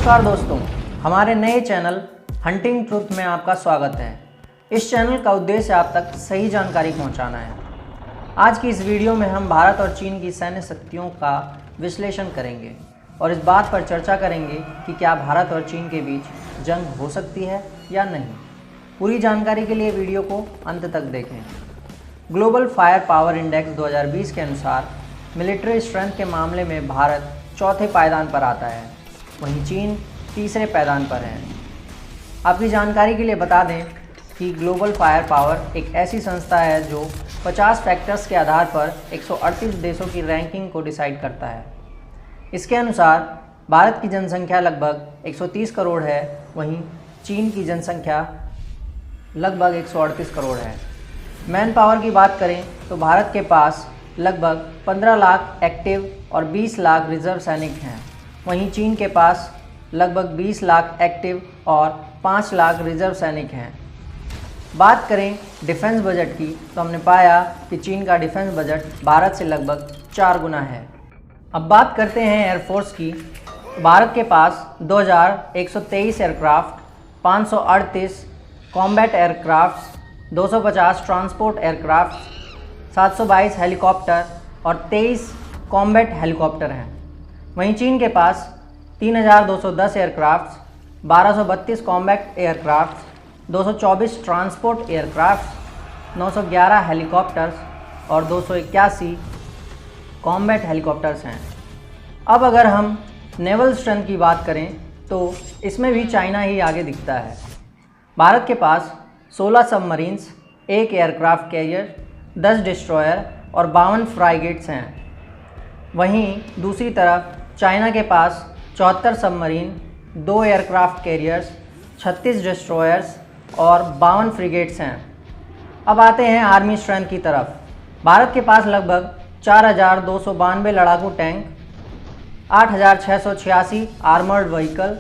नमस्कार दोस्तों, हमारे नए चैनल हंटिंग ट्रुथ में आपका स्वागत है। इस चैनल का उद्देश्य आप तक सही जानकारी पहुंचाना है। आज की इस वीडियो में हम भारत और चीन की सैन्य शक्तियों का विश्लेषण करेंगे और इस बात पर चर्चा करेंगे कि क्या भारत और चीन के बीच जंग हो सकती है या नहीं। पूरी जानकारी के लिए वीडियो को अंत तक देखें। ग्लोबल फायर पावर इंडेक्स 2020 के अनुसार मिलिट्री स्ट्रेंथ के मामले में भारत चौथे पायदान पर आता है, वहीं चीन तीसरे पायदान पर है। आपकी जानकारी के लिए बता दें कि ग्लोबल फायर पावर एक ऐसी संस्था है जो 50 फैक्टर्स के आधार पर 138 देशों की रैंकिंग को डिसाइड करता है। इसके अनुसार भारत की जनसंख्या लगभग 130 करोड़ है, वहीं चीन की जनसंख्या लगभग 138 करोड़ है। मैन पावर की बात करें तो भारत के पास लगभग 15 लाख एक्टिव और 20 लाख रिजर्व सैनिक हैं, वहीं चीन के पास लगभग 20 लाख एक्टिव और 5 लाख रिजर्व सैनिक हैं। बात करें डिफेंस बजट की तो हमने पाया कि चीन का डिफेंस बजट भारत से लगभग 4 गुना है। अब बात करते हैं एयरफोर्स की। भारत के पास 2123 aircraft, 538 combat aircraft, 250 transport aircraft, 722 helicopter और 23 कॉम्बैट हेलीकॉप्टर हैं। वहीं चीन के पास 3210 aircraft, 1232 combat aircraft, 224 transport aircraft, 911 helicopters और 281 कॉम्बैट हेलीकॉप्टर्स हैं। अब अगर हम नेवल स्ट्रेंथ की बात करें तो इसमें भी चाइना ही आगे दिखता है। भारत के पास 16 सबमरीन्स, 1 एयरक्राफ्ट कैरियर, 10 डिस्ट्रॉयर और 52 फ्राइगेट्स हैं। वहीं दूसरी तरफ चाइना के पास 74 सबमरीन, 2 एयरक्राफ्ट कैरियर्स, 36 डिस्ट्रॉयर्स और 52 फ्रिगेट्स हैं। अब आते हैं आर्मी स्ट्रेंथ की तरफ। भारत के पास लगभग 4292 लड़ाकू tank, 8686 armoured vehicle,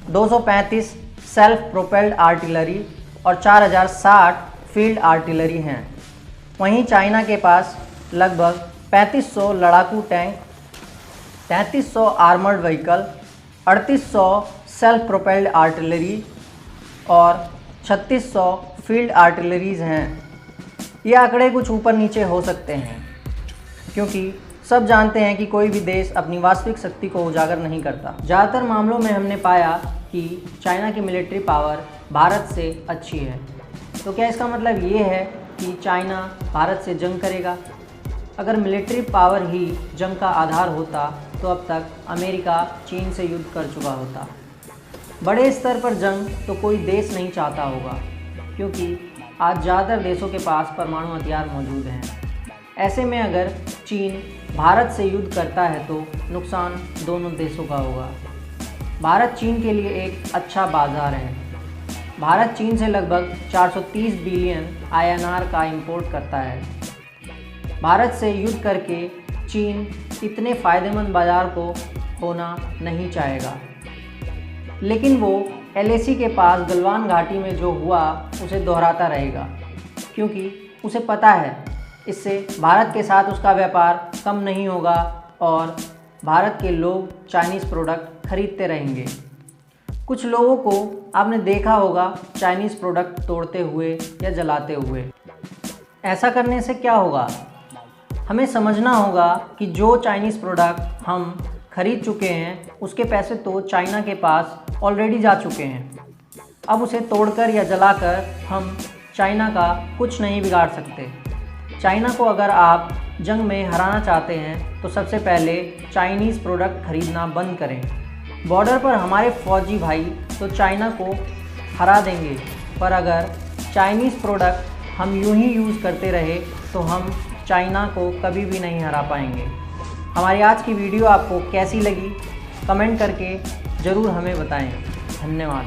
235 self propelled artillery और 4060 फील्ड आर्टिलरी हैं। वहीं चाइना के पास लगभग 3500 लड़ाकू tank, 3300 armoured vehicle, 3800 self propelled artillery और 3600 फील्ड आर्टिलरीज हैं। ये आंकड़े कुछ ऊपर नीचे हो सकते हैं क्योंकि सब जानते हैं कि कोई भी देश अपनी वास्तविक शक्ति को उजागर नहीं करता। ज़्यादातर मामलों में हमने पाया कि चाइना की मिलिट्री पावर भारत से अच्छी है। तो क्या इसका मतलब ये है कि चाइना भारत से जंग करेगा? अगर मिलिट्री पावर ही जंग का आधार होता तो अब तक अमेरिका चीन से युद्ध कर चुका होता। बड़े स्तर पर जंग तो कोई देश नहीं चाहता होगा क्योंकि आज ज़्यादातर देशों के पास परमाणु हथियार मौजूद हैं। ऐसे में अगर चीन भारत से युद्ध करता है तो नुकसान दोनों देशों का होगा। भारत चीन के लिए एक अच्छा बाज़ार है। भारत चीन से लगभग 430 बिलियन INR का इंपोर्ट करता है। भारत से युद्ध करके चीन इतने फ़ायदेमंद बाज़ार को खोना नहीं चाहेगा, लेकिन वो LAC के पास गलवान घाटी में जो हुआ उसे दोहराता रहेगा क्योंकि उसे पता है इससे भारत के साथ उसका व्यापार कम नहीं होगा और भारत के लोग चाइनीज़ प्रोडक्ट खरीदते रहेंगे। कुछ लोगों को आपने देखा होगा चाइनीज़ प्रोडक्ट तोड़ते हुए या जलाते हुए। ऐसा करने से क्या होगा? हमें समझना होगा कि जो चाइनीज़ प्रोडक्ट हम खरीद चुके हैं उसके पैसे तो चाइना के पास ऑलरेडी जा चुके हैं। अब उसे तोड़कर या जलाकर हम चाइना का कुछ नहीं बिगाड़ सकते। चाइना को अगर आप जंग में हराना चाहते हैं तो सबसे पहले चाइनीज़ प्रोडक्ट खरीदना बंद करें। बॉर्डर पर हमारे फौजी भाई तो चाइना को हरा देंगे, पर अगर चाइनीज़ प्रोडक्ट हम यूं ही यूज़ करते रहे तो हम चाइना को कभी भी नहीं हरा पाएंगे। हमारी आज की वीडियो आपको कैसी लगी कमेंट करके ज़रूर हमें बताएं। धन्यवाद।